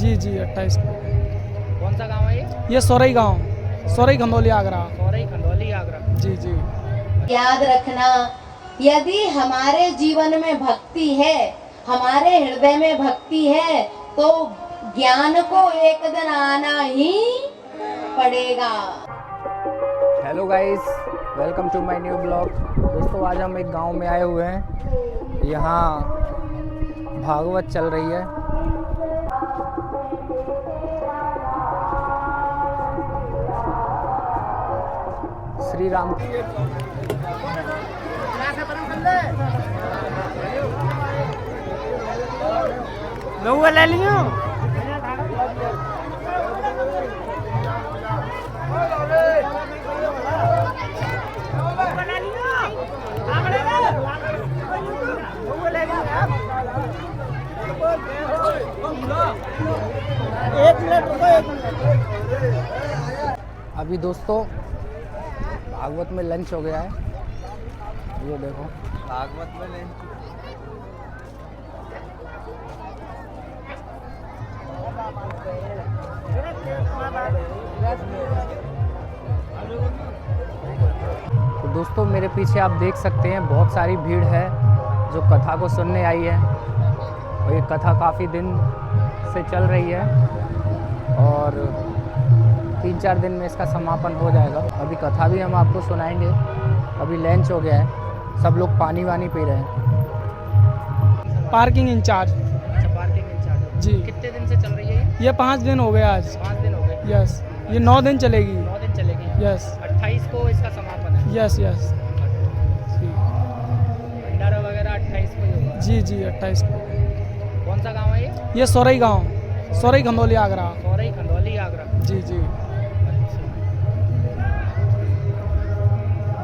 जी जी 28 को। कौन सा गांव है ये सोरई गांव, सोरई खंदौली आगरा। सौरई खंडौली आगरा। जी जी। याद रखना, यदि हमारे जीवन में भक्ति है, हमारे हृदय में भक्ति है, तो ज्ञान को एक दिन आना ही पड़ेगा। Hello guys, welcome to my new blog. दोस्तों, आज हम एक गांव में आए हुए हैं। यहाँ भागवत चल रही है। श्री राम नौवा ले लियो। अभी दोस्तों भागवत में लंच हो गया है। ये देखो भागवत में लंच। तो दोस्तों, मेरे पीछे आप देख सकते हैं बहुत सारी भीड़ है जो कथा को सुनने आई है। और ये कथा काफ़ी दिन से चल रही है और 3-4 दिन में इसका समापन हो जाएगा। अभी कथा भी हम आपको सुनाएंगे। अभी लंच हो गया है, सब लोग पानी वानी पी रहे हैं। Parking incharge. अच्छा, पार्किंग इंचार्ज जी। कितने दिन से चल रही है ये 5 दिन हो गए आज। 5 दिन हो गए। यस, ये 9 दिन चलेगी। 9 दिन चलेगी। यस 28 को इसका समापन है। Yes yes. भंडारा वगैरह 28 को ही होगा। जी जी 28 को। कौन सा गांव है ये सोरई गांव, सोरई खंदौली आगरा। सौरई खंडौली आगरा। जी जी।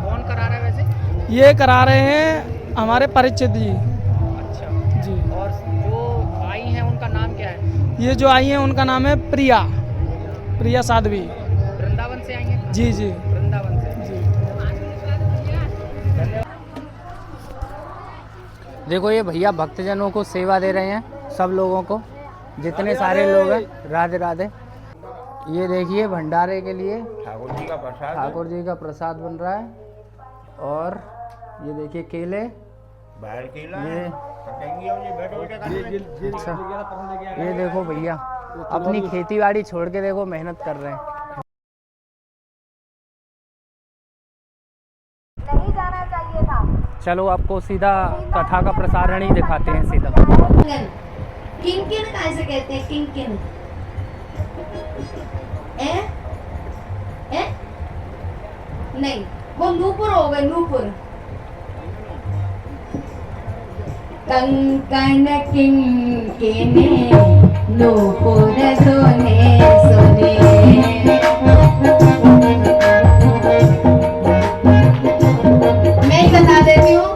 कौन करा रहा है वैसे? ये करा रहे हैं हमारे परिचित जी। अच्छा जी। और जो आई हैं उनका नाम क्या है? ये जो आई हैं उनका नाम है प्रिया, प्रिया साध्वी। वृंदावन से आई हैं? जी जी वृंदावन से। जी। देखो, ये भैया भक्तजनों को सेवा दे रहे हैं, सब लोगों को, जितने सारे लोग हैं। राधे राधे। ये देखिए भंडारे के लिए ठाकुर जी का प्रसाद बन रहा है। और ये देखिए केले, ये अच्छा, ये देखो भैया अपनी खेती बाड़ी छोड़ के देखो मेहनत कर रहे हैं। नहीं जाना चाहिए था। चलो आपको सीधा कथा का प्रसारण ही दिखाते हैं सीधा। किंकिन कैसे कहते हैं? किंकिन ए? ए? नहीं, वो नूपुर हो गए, नूपुर। कंकन किंकिने नूपुर सोने सोने। मैं बता देती हूँ,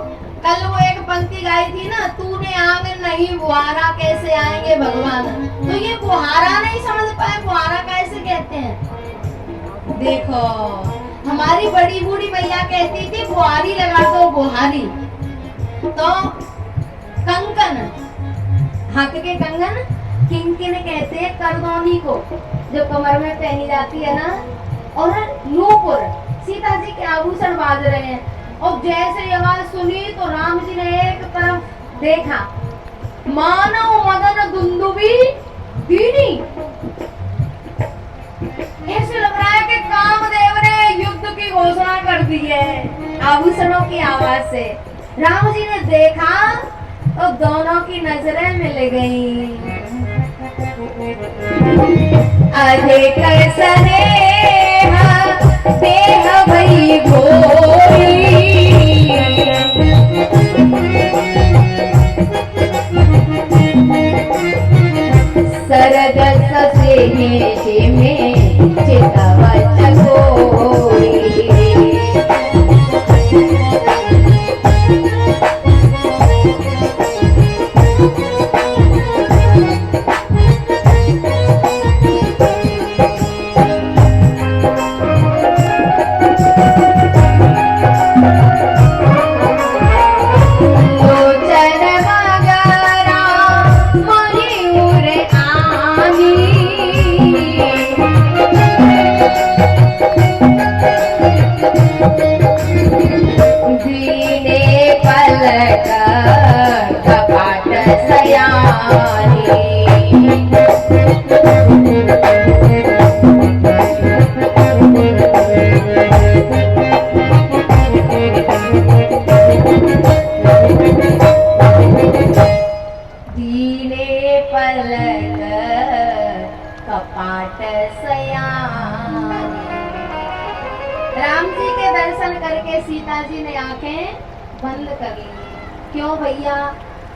कल वो एक पंक्ति गाई थी ना, तूने आंगन नहीं बुहारा कैसे आएंगे भगवान। तो ये बुहारा नहीं समझ पाए, बुहारा कैसे कहते हैं। देखो, हमारी बड़ी बूढ़ी मैया कहती थी बुहारी लगा दो, बुहारी। तो कंकन, हाथ के कंगन, किंकिन कहते हैं करदौनी को, जो कमर में पहनी जाती है ना। और नूपुर, सीता जी के आभूषण बाज रहे हैं। और जैसे ये आवाज सुनी तो राम जी ने एक तरफ देखा, मानव मदन दुंदुबी दीनी। ऐसे लग रहा है कि कामदेव ने युद्ध की घोषणा कर दी है आभूषणों की आवाज से। राम जी ने देखा तो दोनों की नजरें मिल गईं। अधिक स्नेह देह भई भोई, सरद ससे में चितवत कोई। जीने पलक कपाट सयानी। दीने पलक कपाट सयानी। राम जी के दर्शन करके सीता जी ने आंखें बंद कर ली। क्यों भैया,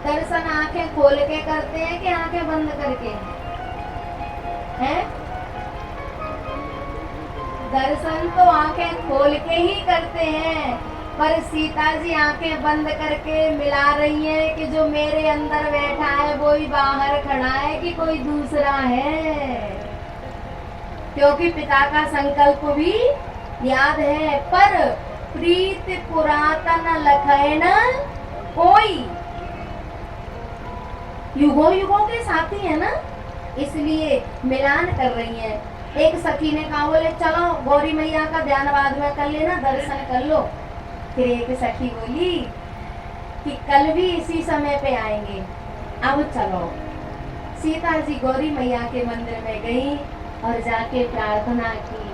दर्शन आंखें खोल के करते हैं कि आंखें बंद करके? हैं? दर्शन तो आंखें खोल के ही करते हैं, पर सीता जी आंखें बंद करके मिला रही हैं कि जो मेरे अंदर बैठा है वो ही बाहर खड़ा है कि कोई दूसरा है। क्योंकि पिता का संकल्प भी याद है, पर प्रीत पुरातन लखैन कोई। युगों युगों के साथी है ना, इसलिए मिलान कर रही हैं। एक सखी ने कहा, बोले चलो गौरी मैया का ध्यान बाद में कर लेना, दर्शन कर लो। फिर एक सखी बोली कि कल भी इसी समय पे आएंगे, अब चलो। सीता जी गौरी मैया के मंदिर में गई और जाके प्रार्थना की,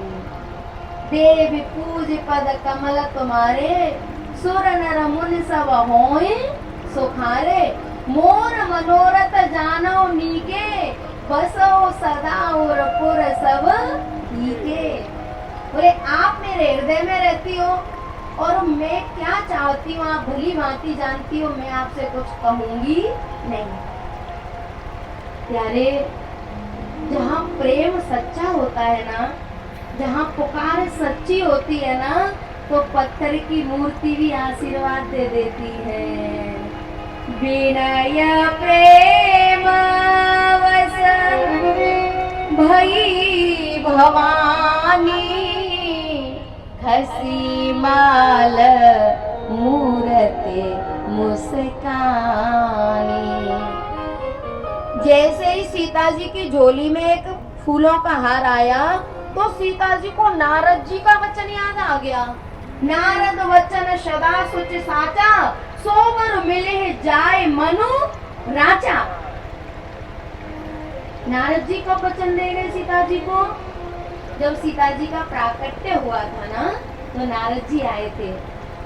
देवी पूज पद कमल तुम्हारे, सुर नर मुनि सब होए सुखारे, मोर मनोरथ जानो नीके, बसो सदा और पुर सब नीके। बोले आप मेरे हृदय में रहती हो और मैं क्या चाहती हूँ आप भली भांति जानती हो, मैं आपसे कुछ कहूंगी नहीं। प्यारे, जहाँ प्रेम सच्चा होता है ना, जहाँ पुकार सच्ची होती है ना, तो पत्थर की मूर्ति भी आशीर्वाद दे देती है। विनय प्रेम वस भई भवानी, खसी माल मूरते मुस्कानी। जैसे ही सीता जी की झोली में एक फूलों का हार आया तो सीता जी को नारद जी का वचन याद आ गया। नारद वचन सदा सुच साचा, सोबर मिले जाए मनु राजा। नारद जी का वचन दे गए सीता जी को। जब सीता जी का प्राकट्य हुआ था ना, तो नारद जी आए थे।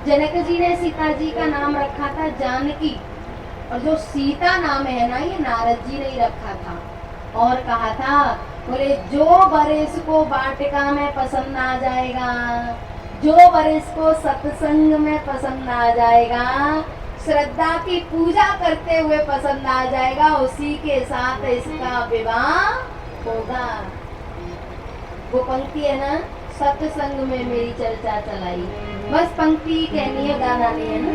जनक जी ने सीता जी का नाम रखा था जानकी, और जो सीता नाम है ना, ये नारद जी ने ही रखा था। और कहा था, बोले जो बरिस को वाटिका में पसंद आ जाएगा, जो बरिस को सत्संग में पसंद आ जाएगा, श्रद्धा की पूजा करते हुए पसंद आ जाएगा, उसी के साथ इसका विवाह होगा। वो पंक्ति है ना, सत्संग में मेरी चर्चा चलाई। बस पंक्ति कहनी है, गाना नहीं है ना।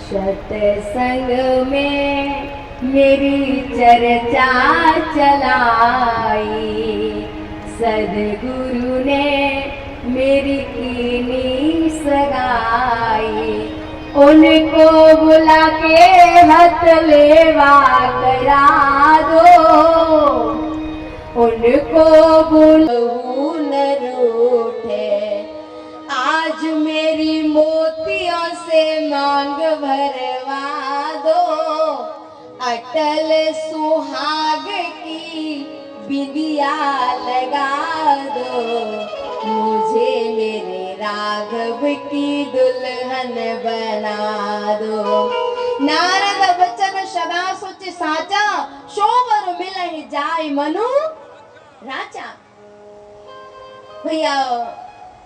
सत्संग में मेरी चर्चा चलाई, सद्गुरु ने मेरी कीनी सगाई। उनको बुला के हथ लेवा करा दो, उनको बुलू न रूठे, आज मेरी मोतियों से मांग भरवा दो, अटल सुहाग की बिंदिया लगा दो, मुझे मेरे राघव की दुल्हन बना दो। नारद वचन सदा सुच साचा, शोभर मिलहि जाय मनु राजा। भैया,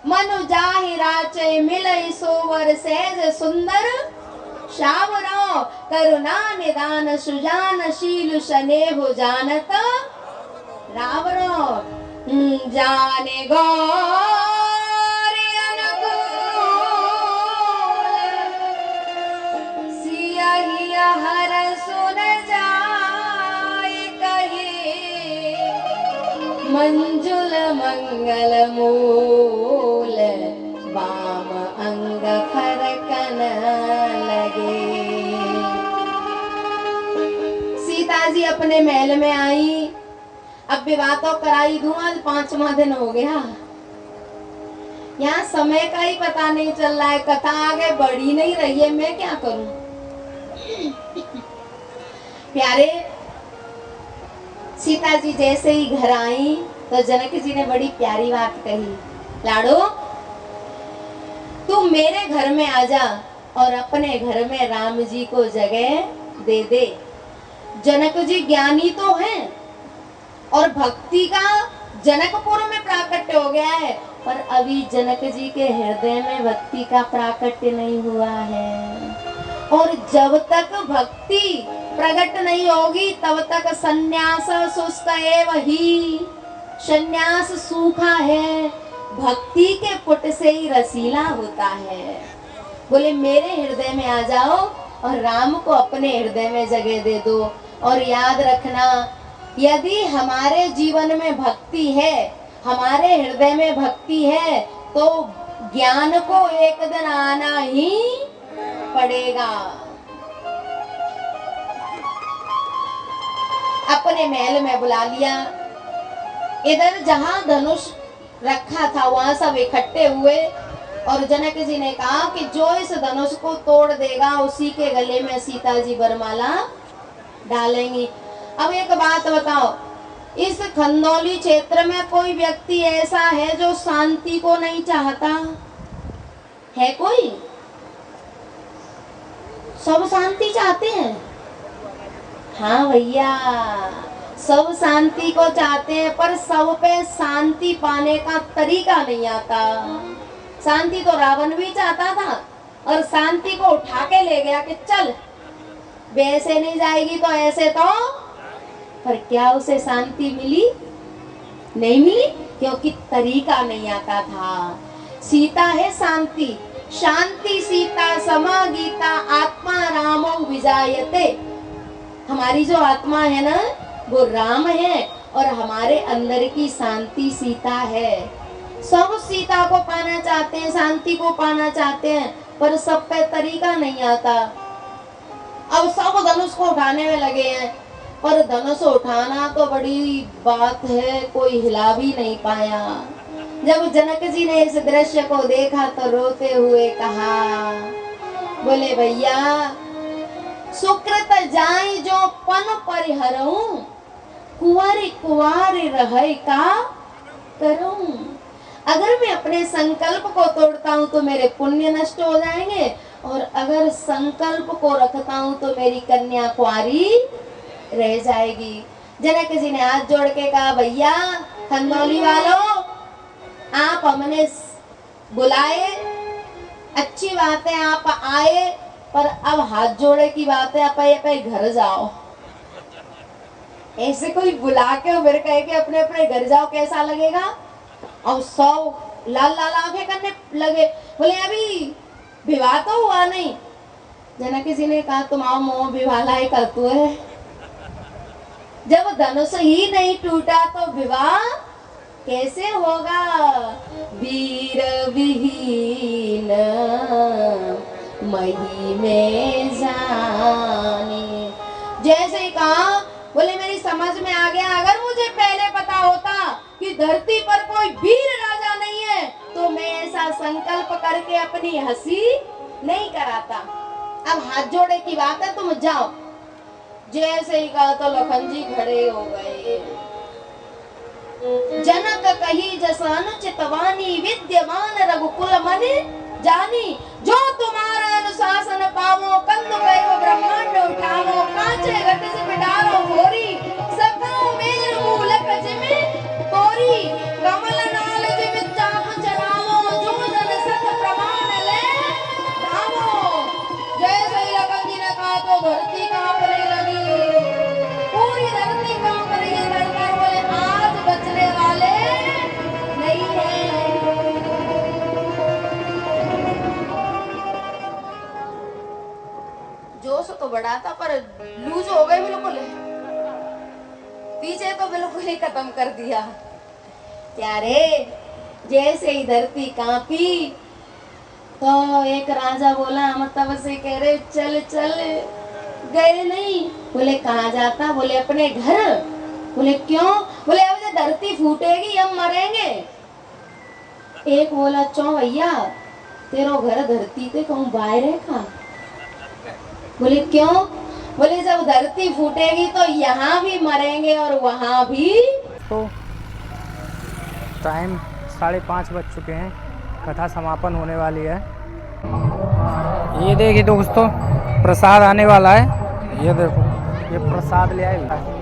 मनु जाहि राचे मिलहि सोवर सहज सुंदर, श्यामरो करुणा निदान सुजान शील स्नेह जानत रावरो। जाने गौरी अनुकूल, सियहि हर सुन जाय कही, मंजुल मंगल मूल, वाम अंग फरकन लगे। सीता जी अपने महल में आई अब विवाह तो कराई दूं, आज 5वां दिन हो गया, यहाँ समय का ही पता नहीं चल रहा है, कथा आगे बढ़ी नहीं रही है, मैं क्या करूं। प्यारे, सीता जी जैसे ही घर आई तो जनक जी ने बड़ी प्यारी बात कही, लाडो तू मेरे घर में आ जा और अपने घर में राम जी को जगह दे दे। जनक जी ज्ञानी तो हैं और भक्ति का जनकपुर में प्राकट्य हो गया है, पर अभी जनक जी के हृदय में भक्ति का प्राकट्य नहीं हुआ है। और जब तक भक्ति प्रकट नहीं होगी तब तक संन्यास शुष्क एव ही, संन्यास सूखा है, भक्ति के पुट से ही रसीला होता है। बोले मेरे हृदय में आ जाओ और राम को अपने हृदय में जगह दे दो। और याद रखना, यदि हमारे जीवन में भक्ति है, हमारे हृदय में भक्ति है, तो ज्ञान को एक दिन आना ही पड़ेगा। अपने महल में बुला लिया, इधर जहां धनुष रखा था वहां सब इकट्ठे हुए और जनक जी ने कहा कि जो इस धनुष को तोड़ देगा उसी के गले में सीता जी वरमाला डालेंगी। अब एक बात बताओ, इस खंदौली क्षेत्र में कोई व्यक्ति ऐसा है जो शांति को नहीं चाहता है? कोई? सब शांति चाहते हैं। हाँ भैया, सब शांति को चाहते हैं, पर सब पे शांति पाने का तरीका नहीं आता। शांति तो रावण भी चाहता था और शांति को उठा के ले गया कि चल वैसे नहीं जाएगी तो ऐसे तो, पर क्या उसे शांति मिली? नहीं मिली, क्योंकि तरीका नहीं आता था। सीता है शांति, शांति सीता समा गीता आत्मा रामो विजायते। हमारी जो आत्मा है ना वो राम है और हमारे अंदर की शांति सीता है। सब सीता को पाना चाहते हैं, शांति को पाना चाहते हैं, पर सब पे तरीका नहीं आता। अब सब धनुष को उठाने में लगे हैं, पर धनुष उठाना तो बड़ी बात है, कोई हिला भी नहीं पाया। जब जनक जी ने इस दृश्य को देखा तो रोते हुए कहा, बोले भैया सुकृत जाय जो पन परिहरऊं, कुंवारी कुंवारी रहे का करूं। अगर मैं अपने संकल्प को तोड़ता हूं तो मेरे पुण्य नष्ट हो जाएंगे, और अगर संकल्प को रखता हूं तो मेरी कन्या कुंवारी रह जाएगी। जनक जी ने हाथ जोड़ के कहा, भैया खंदौली वालों, आप हमने बुलाए, अच्छी बात है आप आए, पर अब हाथ जोड़े की बात है, आप घर जाओ। ऐसे कोई बुला के फिर कहे कि अपने अपने घर जाओ, कैसा लगेगा? और 100 लाल लाल आंखें करने लगे। बोले अभी विवाह तो हुआ नहीं। जनक जी ने कहा, तुम आओ मोह विवाह लाए कर तू है। जब धनुष ही नहीं टूटा तो विवाह कैसे होगा? वीर विहीन मही में जाने। जैसे ही कहा, बोले मेरी समझ में आ गया, अगर मुझे पहले पता होता कि धरती पर कोई वीर राजा नहीं है तो मैं ऐसा संकल्प करके अपनी हंसी नहीं कराता। अब हाथ जोड़े की बात है, तुम जाओ। जैसे ही कहा तो लखन जी खड़े हो गए। जनक कही जस अनुचित वाणी, विद्यमान रघुकुल मन जानी। जो तुम्हारा अनुशासन पावो, कंद कहो ब्रह्मांड उठावो, कांचे घट से बिडारो भोरी, सखाओ मेल मूलक जिमे तोरी, कमल नाल जिम चाप चढ़ावो, जो जन सत प्रमाण ले धावो। जैसे ही लखन जी ने कहा तो धरती कांपने लगी, पूरी धरती कांप रही है। सरकार बोले आज बचने वाले नहीं है। जोश तो बड़ा था पर लूज हो गए बिल्कुल, पीछे तो बिल्कुल ही खत्म कर दिया। क्या रे, जैसे ही धरती कांपी तो एक राजा बोला, हम तब से कह रहे चल चल, गए नहीं। बोले कहाँ जाता? बोले अपने घर। बोले क्यों? बोले अब जब धरती फूटेगी हम मरेंगे। एक बोला चौ भैया तेरो घर धरती ते कहूँ बाहर है का? बोले क्यों? बोले जब धरती फूटेगी तो यहाँ भी मरेंगे और वहाँ भी। तो टाइम 5:30 बज चुके हैं, कथा समापन होने वाली है। ये देखिए दोस्तों, प्रसाद आने वाला है। ये देखो, ये प्रसाद ले आए।